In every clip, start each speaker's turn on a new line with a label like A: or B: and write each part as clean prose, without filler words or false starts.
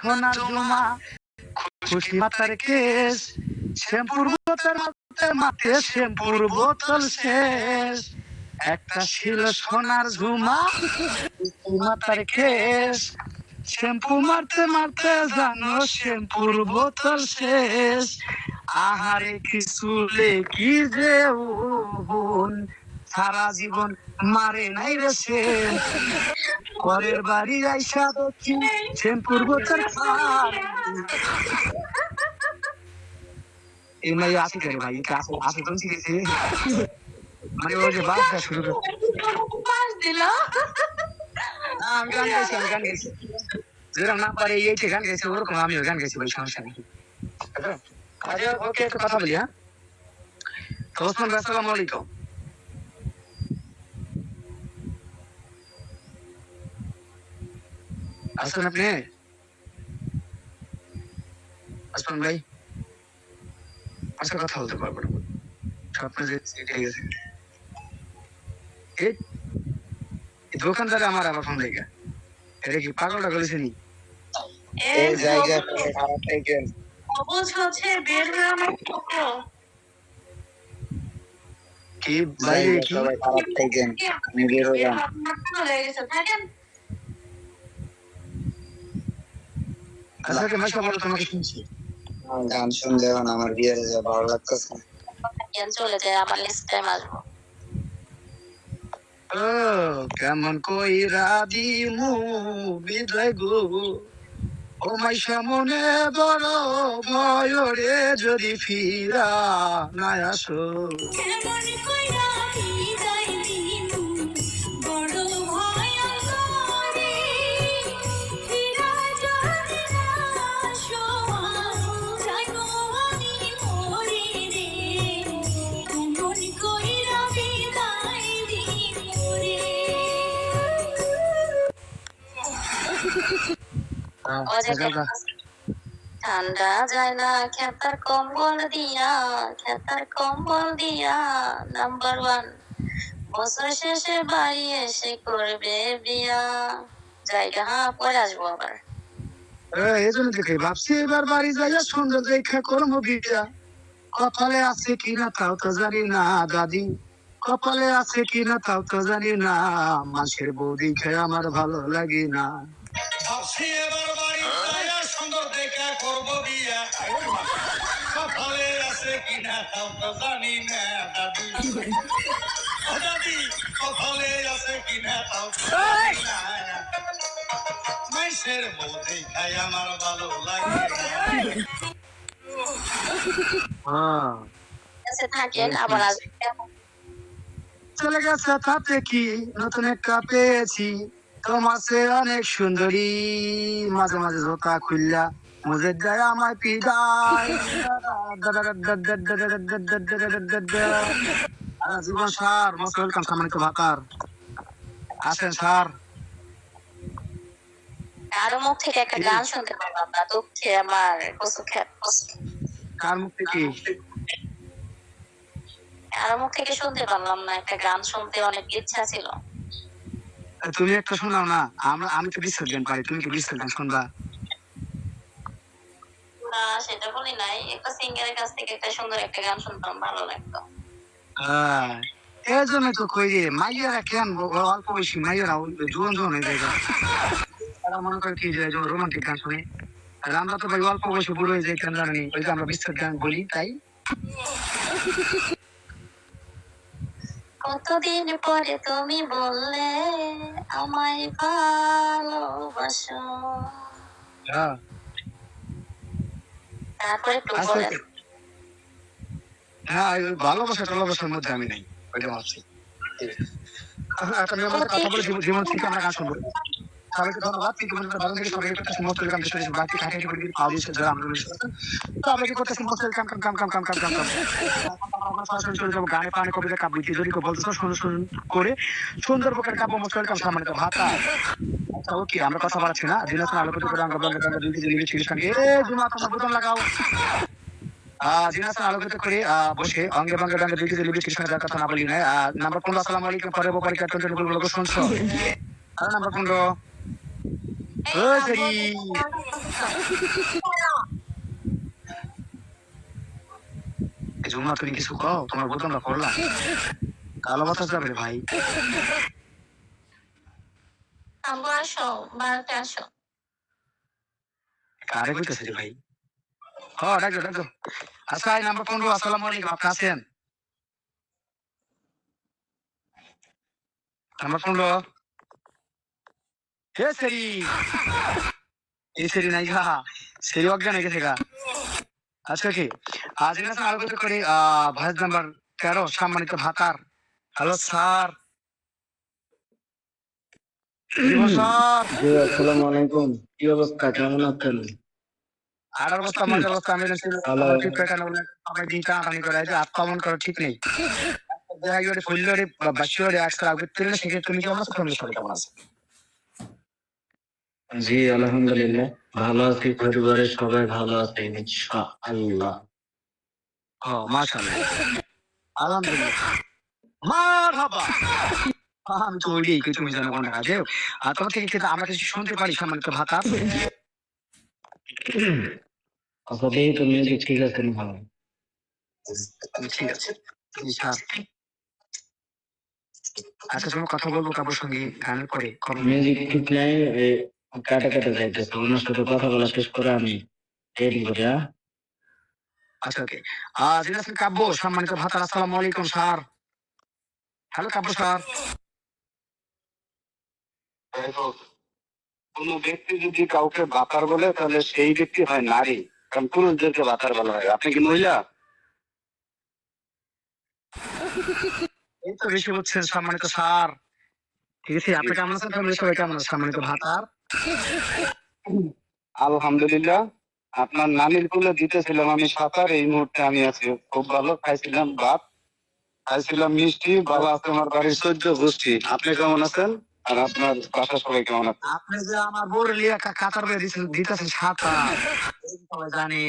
A: সোনার জমা খুশি মাতার কেশ শ্যাম্পুর বোতল মাতে মাতে শ্যাম্পুর বোতল শেষ একটা ছিল সোনার ঝুমা খুশি মাতার কেশ শ্যাম্পু মারতে মারতে জানো শ্যাম্পুর বোতল শেষ আহারে কিছু কি যে বোন সারা জীবন মারে নাই রে শ্যাম পরের বাড়ি আইসা দেখি শ্যাম্পুর বোতল এই মাই আসি করে ভাই আসে আসে কোন শিখেছে মানে ওই যে বাসটা শুরু করে আমি গান গাইছি যেরকম না পারে এইটা গান গাইছে ওরকম আমিও গান গাইছি ভাই সমস্যা নেই আচ্ছা ওকে একটা কথা বলি হ্যাঁ ওসমান ভাই আসসালামু আলাইকুম আসুন আপনি আসুন ভাই আজকে কথা বলতে পারবো না স্বপ্ন যে ঠিক আছে এই দোকানদারে আমার আবার ফোন দেখে এটা কি পাগলটা করেছে নি এই জায়গা খারাপ থেকে
B: অবশ্য হচ্ছে বের হয়ে আমার
A: কি বাইরে কি
C: খারাপ থেকে আমি বের হলাম
A: আচ্ছা মাসা বলো তোমাকে শুনছি
C: গান শুনলে এখন আমার বিয়ের যা ভালো লাগতেছে
B: চলে যায় আবার নেক্সট টাইম আসবো
A: ও কেমন কইরা দিমু বিদায় গো ও মাই সামনে বড় ভয় রে যদি ফিরা না আসো
B: ঠান্ডা যায় না খেতার কম্বল দিয়া নাম্বার 1 বছর শেষে বাড়ি এসে করবে বিয়া জায়গা হ্যাঁ পরে আসবো আবার
A: এই জন্য দেখে ভাবছি এবার বাড়ি যাইয়া সুন্দর দেখা করবো বিয়া কপালে আছে কিনা তাও তো জানি না দাদি কপালে আছে কিনা তাও তো জানি না মাসের বৌদি খেয়ে আমার ভালো লাগে না ভাবছি এবার বাড়ি যাইয়া সুন্দর দেখা করবো বিয়া কপালে আছে কিনা তাও তো জানি না দাদি দাদি কপালে আছে কিনা তাও তো জানি না মাসের বৌদি খায় আমার ভালো লাগে
B: থাকেন আবার
A: চলে গেছে তাতে কি নতুন একটা পেয়েছি তোমার সে অনেক সুন্দরী মাঝে মাঝে জোতা খুললা মুজে দেয় আমায় পিদায় জীবন স্যার মোস্ট ওয়েলকাম সম্মানিত ভাতার আসেন স্যার
B: আরো মুখ থেকে একটা গান শুনতে পারলাম না দুঃখে আমার
A: কার মুখ থেকে
B: আরো মুখ থেকে শুনতে পারলাম না একটা গান শুনতে অনেক ইচ্ছা ছিল
A: তুমি একটা শোনাও না আমি তো বিশ্বের গান পারি তুমি কি বিশ্বের গান শুনবা
B: না সেটা বলি নাই একটা সিঙ্গারের কাছ থেকে একটা সুন্দর একটা গান শুনতাম ভালো লাগতো
A: এই জন্য তো কই যে মাইয়ারা কেন অল্প বয়সী মাইয়ারা জোয়ান হয়ে যায় তারা মনে করে কি যে রোমান্টিক গান শুনে আর আমরা তো ভাই অল্প বয়সে বুড়ো হয়ে যাই কেন জানি ওই যে আমরা বিশ্বের গান বলি তাই
B: কতদিন পরে তুমি বললে আমায় ভালোবাসো তারপরে
A: হ্যাঁ ভালোবাসা টালোবাসার মধ্যে আমি নাই ওইটা ভাবছি একটা মেয়ের মধ্যে কথা বলে জীবন থেকে আমরা গান শুনবো সবাইকে ধন্যবাদ কিন্তু ভালো থেকে সবাইকে করতে সমস্ত কাম শেষ হয়েছে বাকি কাটাকাটি করে পাওয়া যারা আমরা তো আমরা কি করতে সমস্ত কাম সরাসরি চলে যাবো গানে পানে কবিতা কাব্যিতি যদি বলতেছো শুনুন করে সুন্দর প্রকার কাব্য মশলার কাম সম্মানিত ভাতা ওকে আমরা কথা বলাচ্ছি না দিনাজপুর আলোকিত করে আমরা জুমা তোমার বোতাম লাগাও দিনাজপুর আলোকিত করে বসে অঙ্গে ভঙ্গে ডাঙ্গে দুই কেজি লিপিস্টিক যার কথা না বলি না নাম্বার 15 আসসালামু আলাইকুম পরে পরীক্ষা শুনছো নাম্বার 15
B: এই
A: ও
B: না
A: সেরি ঝুমা তুমি কিছু কও, তোমার বোতামটা করলাম, কালো বাতাস যাবে রে ভাই।
B: আব্বু আসো, বাড়িতে আসো।
A: কারে কইতেছে রে ভাই? ডাকো ডাকো। আচ্ছা এই নাম্বার 15, আসসালামু আলাইকুম, আপনি আছেন? নাম্বার 15 হে সেরি, এই সেরি নাই গা, সেরি অজ্ঞান হয়ে গেছে গা। আজকে কি আজ এখানে আলোচনা করি ভয়েস নাম্বার 13, সম্মানিত ভাতার। হ্যালো স্যার, জীবন স্যার।
C: জি আসসালামু আলাইকুম, কি অবস্থা, কেমন আছেন?
A: আর অবস্থা মজার অবস্থা, আমি
C: হ্যালো।
A: সবাই দিন টানাটানি করে যে আত্মমন করা ঠিক নেই। দেখা গেলে ফুললে বাসিওরে আসতে লাগবে তেলে, সেক্ষেত্রে তুমি কেমন আছো, ফ্যামিলির সবাই কেমন আছে?
C: জি আলহামদুলিল্লাহ ভালো আছি, পরিবারের সবাই ভালো আছে ইনশাআল্লাহ।
A: মাশাআল্লাহ, আলহামদুলিল্লাহ, মারহাবা। আমি তো ওইটাই কই, তুমি জানো কোনটা কাজে। আর তোমার থেকে কিন্তু আমরা কিছু শুনতে পারি, সম্মানিত ভাতা।
C: আচ্ছা দেখি তো মিউজিক ঠিক আছে না ভালো?
A: ঠিক আছে জি স্যার। আচ্ছা তোমার কথা বলবো কাপড় সঙ্গে গানের পরে
C: মিউজিক ঠিক নাই, কাটা কাটা যাইতেছে, ওনার সাথে কথা বলা শেষ করে আমি রেডি করি।
A: আচ্ছা ওকে। জিনাসের কাব্য, সম্মানিত ভাতা, আসসালামু আলাইকুম স্যার। হ্যালো কাব্য স্যার। কোন ব্যক্তি যদি কাউকে বাতার বলে তাহলে সেই ব্যক্তি হয় নারী, কারণ পুরুষদেরকে বাতার বলা হয়। আপনি কি মহিলা? এই তো বেশি বলছেন সম্মানিত স্যার। ঠিক আছে, আপনি কেমন আছেন, ফ্যামিলির সবাই কেমন আছে, সম্মানিত ভাতার? আলহামদুলিল্লাহ, আপনার নানির কুলে দিতেছিলাম আমি সাঁতার, এই মুহূর্তে আমি আছি খুব ভালো। খাইছিলাম ভাত, খাইছিলাম মিষ্টি, বাবা আছে আমার বাড়ির 14 গোষ্ঠী। আপনি কেমন আছেন আর আপনার বাসার সবাই কেমন আছে? আপনি যে আমার বউর লিয়া কাতার বেয়ে দিতেছেন সাঁতার, সবাই জানে।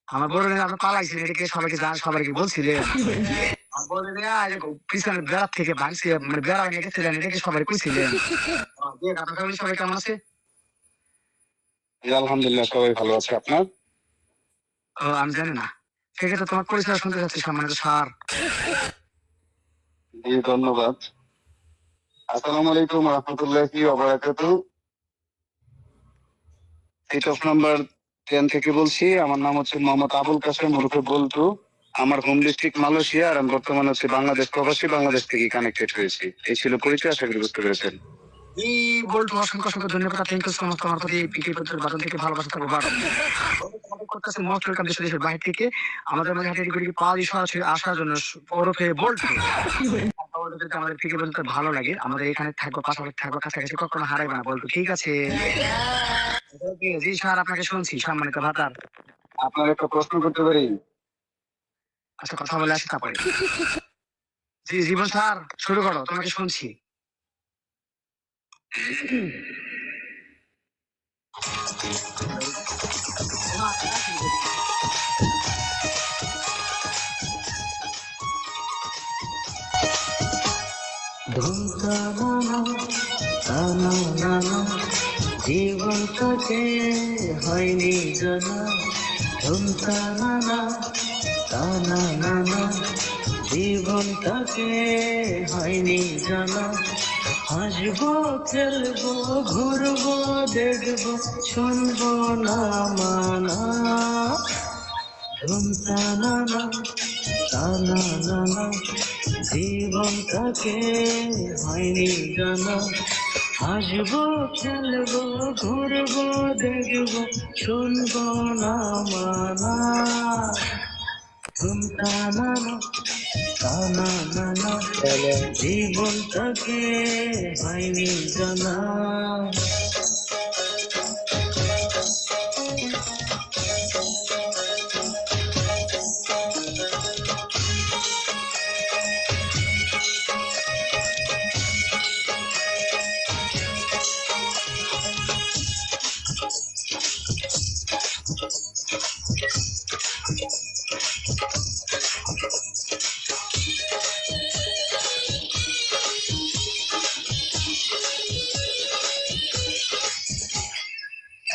A: আমার বড় আপনি পালাইছিলেন, এটাকে সবাইকে জান, সবাইকে বলছিলেন। আমার বড় পিছনে বেড়া থেকে ভাঙছে, মানে বেড়া ভেঙে গেছিলেন, এটাকে সবাই কইছিলেন। আপনার ফ্যামিলি সবাই কেমন আছে? আলহামদুলিল্লাহ সবাই ভালো আছে। আপনার? আমি জানি না, সেক্ষেত্রে তোমার পরিচয় শুনতে চাচ্ছি সম্মানিত স্যার। জি ধন্যবাদ। আসসালামু আলাইকুম রহমতুল্লাহি ওয়া বারাকাতুহু। সিট অফ নাম্বার 10 থেকে বলছি। আমার নাম হচ্ছে মোহাম্মদ আবুল কাসেম ওরফে বল্টু। আমার হোম ডিস্ট্রিক্ট মালয়েশিয়া, আর আমি বর্তমানে হচ্ছে বাংলাদেশ প্রবাসী, বাংলাদেশ থেকে কানেক্টেড হয়েছি। এই ছিল পরিচয়, আশা করি বুঝতে পেরেছেন। বল্টু, অসংখ্য অসংখ্য ধন্যবাদ। Thank you so much. তোমার প্রতি পিকে পত্রের বাদন থেকে ভালোবাসা থাকবো বারো। করতেছে মোস্ট ওয়েলকাম দেশ দেশের বাইরে থেকে আমাদের মাঝে হাতে করে পাওয়া সরাসরি আসার জন্য ওরফে বল্টু। আমাদের পিকে বলতে ভালো লাগে, আমাদের এখানে থাকবো, পাশাপাশি থাকবো, কাছাকাছি, কখনো হারাইবে না বল্টু, ঠিক আছে? জি স্যার, আপনাকে শুনছি সম্মানিত ভাতার। আপনার একটা প্রশ্ন করতে পারি? আচ্ছা কথা বলে আসি তারপরে। জি জীবন স্যার, শুরু করো, তোমাকে শুনছি।
C: জীবনটাকে হয়নি জানা, ঝুমকা নানা টানা নানা, জীবনটাকে হয়নি জানা। হাসবো খেলবো ঘুরবো দেখবো, শুনবো না মানা, ঝুমকা নানা টানা নানা, জীবনটাকে হয়নি জানা। হাসবো খেলবো ঘুরবো দেখবো, শুনবো না মানা, ঝুমকা নানা টানা নানা, জীবনটাকে হয়নি জানা।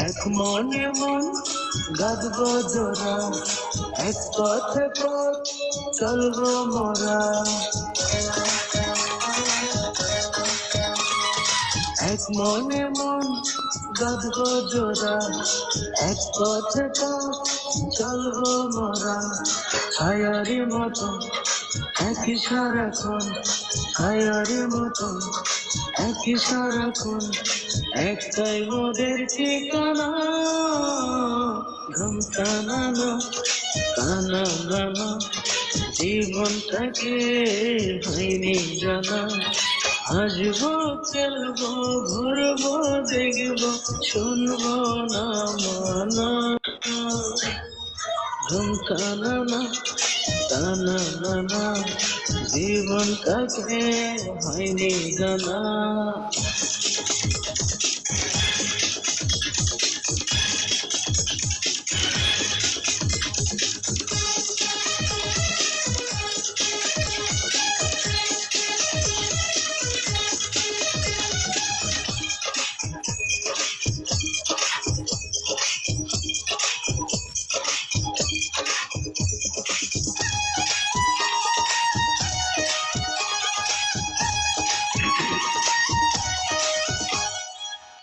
C: এক মনে মন গাঁদবো জোড়া, এক পথে পথ চলবো মোরা। এক মনে মন গাঁদবো জোড়া, এক পথে পথ চলবো মোরা। ছায়ারি মতো একই সারাক্ষণ, ছায়ারি মতো একই সারাক্ষণ, একটাই মোদের ঠিকানা। ঘুম টানানো টানা গানা, জীবনটাকে হয়নি জানা। হাসবো খেলবো ঘুরবো দেখবো, শুনবো না মানা। ঘুম টানানো টানা গানা, জীবনটাকে হয়নি জানা।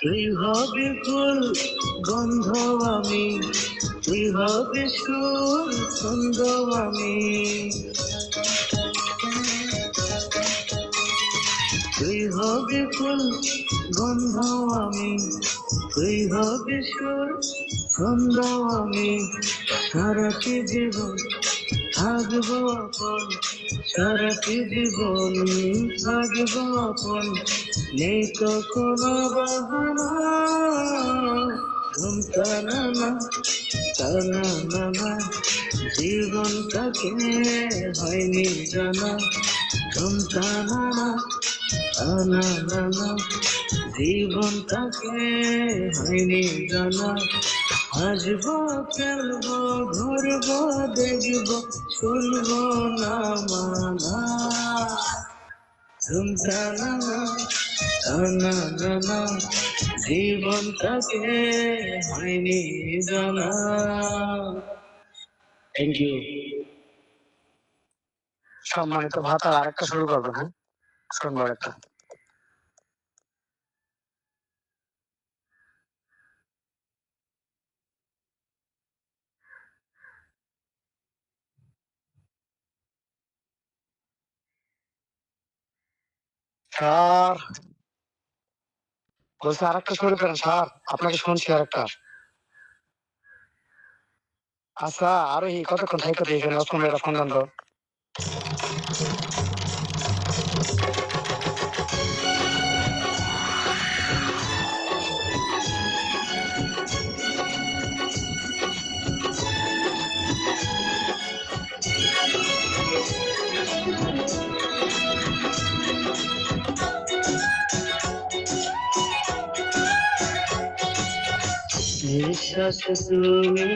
C: তুই হবি ফুল গন্ধ আমি, তুই হবি সুর ছন্দ আমি। তুই হবি ফুল গন্ধ আমি, তুই হবি সুর ছন্দ আমি। সারাটি জীবন থাকবো আপন, সারাটি জীবন থাকবো আপন, নেই তো কোনো বাহানা। ঘুম টানানা টানানা, জীবনটাকে হয়নি জানা। ঘুম টানানা টানানা, জীবনটাকে হয়নি জানা। হাসবো খেলবো ঘুরবো দেখবো, শুনবো না মানা। ঘুম টানানা টানানা, জীবনটাকে হয়নি জানা। Thank you.
A: সম্মানিত ভাতা আরেকটা শুরু করবেন, হ্যাঁ সুন্দর একটা। স্যার বলছি আরেকটা শুরু করেন স্যার, আপনাকে শুনছি আরেকটা। আচ্ছা আরো কতক্ষণ থাকতে এখানে অষ্টম এটা ফোন দেন তো।
C: নিঃশ্বাস তুমি,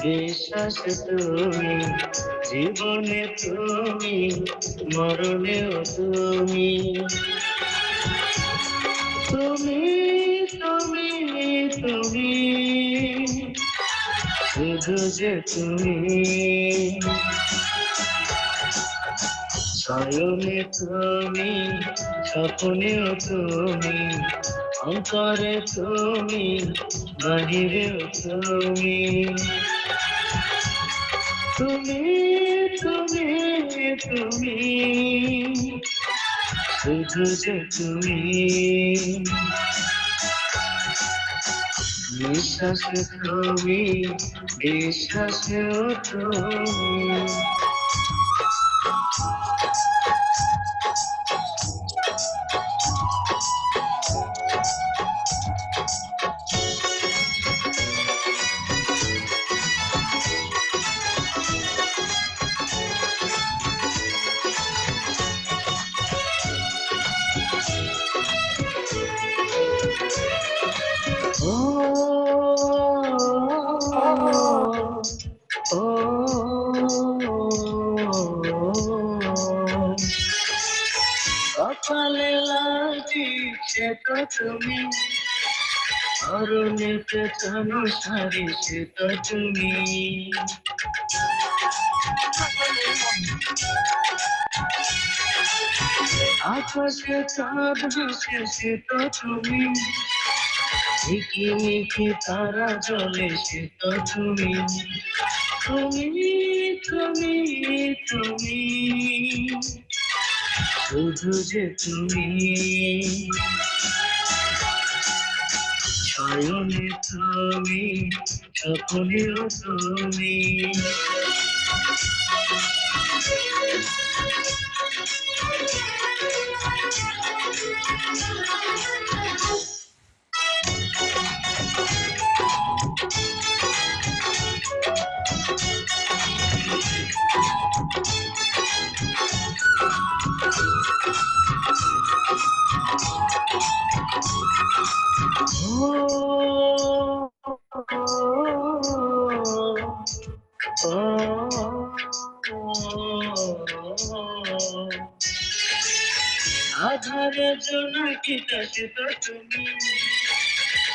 C: বিশ্বাস তুমি, জীবনে তুমি, মরণেও তুমি। তুমি তুমি তুমি, শুধু যে তুমি। শয়নে তুমি, স্বপ্নেও তুমি, অন্তরে তুমি, বাহিরেও তুমি। তুমি তুমি তুমি, শুধু যে তুমি। নিঃশ্বাসে তুমি, বিশ্বাসেও তুমি। কপালে লাগিয়েছে তো তুমি, অরণ্যে পেছানো সারি সে তো তুমি, আকাশে চাঁদ ভাসে সে তো তুমি, ঝিকিমিকি তারা জ্বলে সে তো তুমি, তুমি তুমি তুমি, শুধু যে তুমি, শয়নে তুমি, স্বপ্নেও তুমি। আধারে জোনাকিটা সে তো তুমি,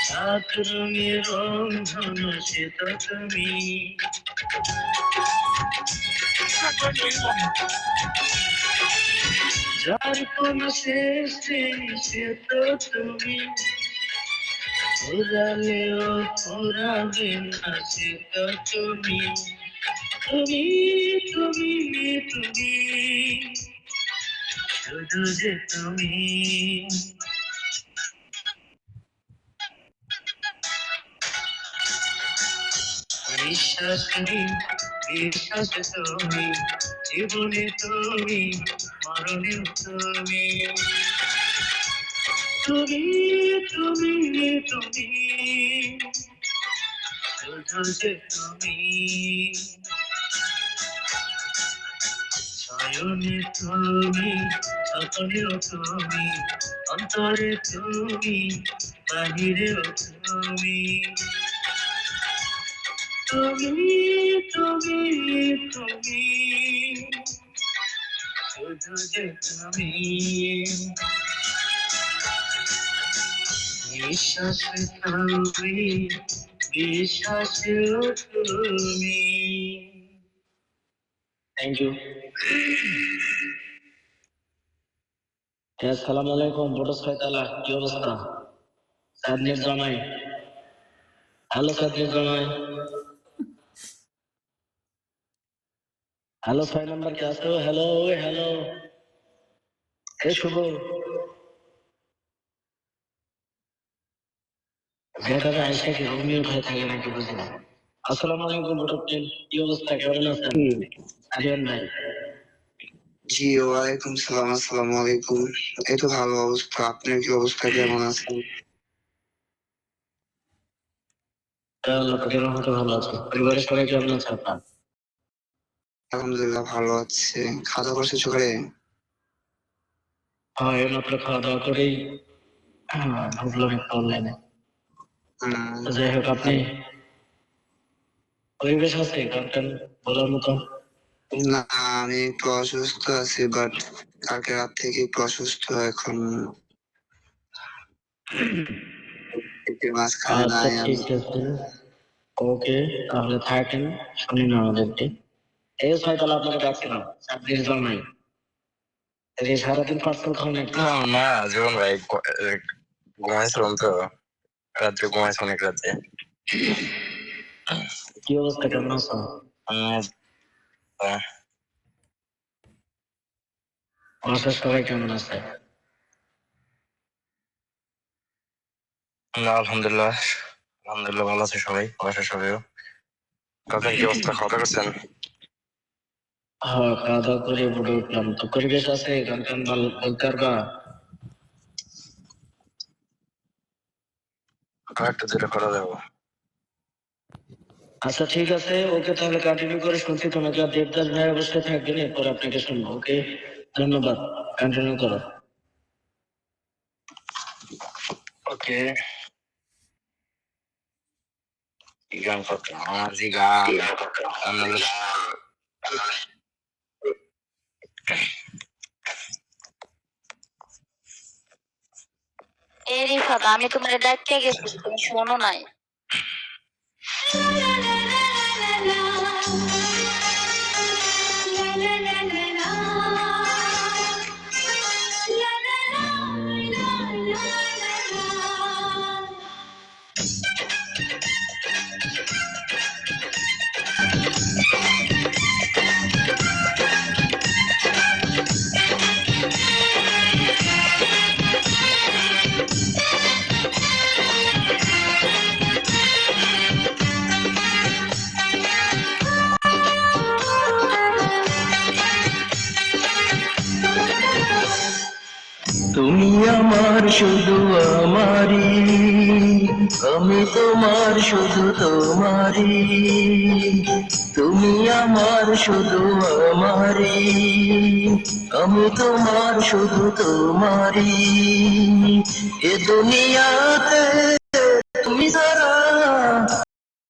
C: সাত রঙের রংধন সে তো তুমি, যার কোনো শেষ নেই সে তো তুমি, ফুরালেও ফুরাবে না সে তো তুমি, তুমি তুমি তুমি, শুধু যে তুমি। বিশ্বাস নেই, বিশ্বাস তুমি, জীবনে তুমি, মরণেও তুমি, তুমি তুমি তুমি, শুধু যে তুমি, শয়নে তুমি, স্বপ্নেও তুমি, অন্তরে তুমি, বাহিরেও তুমি, তুমি তুমি তুমি, শুধু যে তুমি, বিশ্বাসে তুমি, বিশ্বাসেও তুমি। Thank you. আসসালামু আলাইকুম বড় ছয়তলা, কি অবস্থা? সাদনির জামাই, হ্যালো সাদনির জামাই, হ্যালো 6 নাম্বার কে আছো? হ্যালো হ্যালো, এ শুভ, যেটাতে আইসা কি রোমিও খায় থাকে নাকি বুঝি না। আসসালামু আলাইকুম বড় টিম, কি অবস্থা, কেমন আছেন? আরিয়ান ভাই,
A: জি, ওয়ালাইকুম সালাম, আসসালামু আলাইকুম। এই তো ভালো অবস্থা, আপনার কি অবস্থা, কেমন আছেন?
C: আল্লাহ পাকের রহমতে ভালো আছে। পরিবারের সবাই কেমন আছে আপনার?
A: আলহামদুলিল্লাহ ভালো আছে। খাওয়া দাওয়া করছে সকালে?
C: হ্যাঁ, এইমাত্র খাওয়া দাওয়া করেই ঢুকলাম একটু অনলাইনে। যাই হোক, আপনি পরিবেশ আছে গান টান বলার মতো?
A: না, আমি একটু অসুস্থ আছি, বাট কালকে রাত থেকে একটু অসুস্থ, এখন একটু মাঝখানে
C: আচ্ছা
A: নাই আমি।
C: ঠিক আছে, ওকে, তাহলে থাকেন, শুনি না আমাদেরকে। এই ছয়তলা আপনাকে ডাকছে না, সাবজির জামাই, এই সারাদিন পার্সেল খাও নাকি?
D: না জীবন ভাই ঘুমাইছিলাম তো, রাত্রে ঘুমাইছি অনেক রাতে।
C: কি অবস্থা, কেমন আছো? বাসার সবাই কেমন আছে?
D: আলহামদুলিল্লাহ, আলহামদুলিল্লাহ ভালো আছে সবাই, বাসার সবাইও। কালকে কি অবস্থা, খাওয়া দাওয়া করছেন?
C: হ্যাঁ, খাওয়া দাওয়া করে বুড়ে উঠলাম। তো পরিবেশ আছে গান টান বলতে পারবা?
D: কয়েকটা যেটা করা যাবো।
C: আচ্ছা ঠিক আছে, ওকে, তাহলে কন্টিনিউ করে শুনছি। তোমাকে আর দেবদাস ভাই অবস্থায় থাকবেন, এরপর আপনাকে শুনবো। ওকে, ধন্যবাদ, কন্টিনিউ করো।
D: ওকে, গান করতে আমার যে গান
B: এই রিফাত, আমি তোমার ডাকতে গেছি, তুমি শোনো নাই।
E: তুমি আমার শুধু আমারি, আমি তোমার শুধু তোমারি। তুমি আমার শুধু আমারি, আমি তোমার শুধু তোমারি। এ দুনিয়াতে তুমি ছাড়া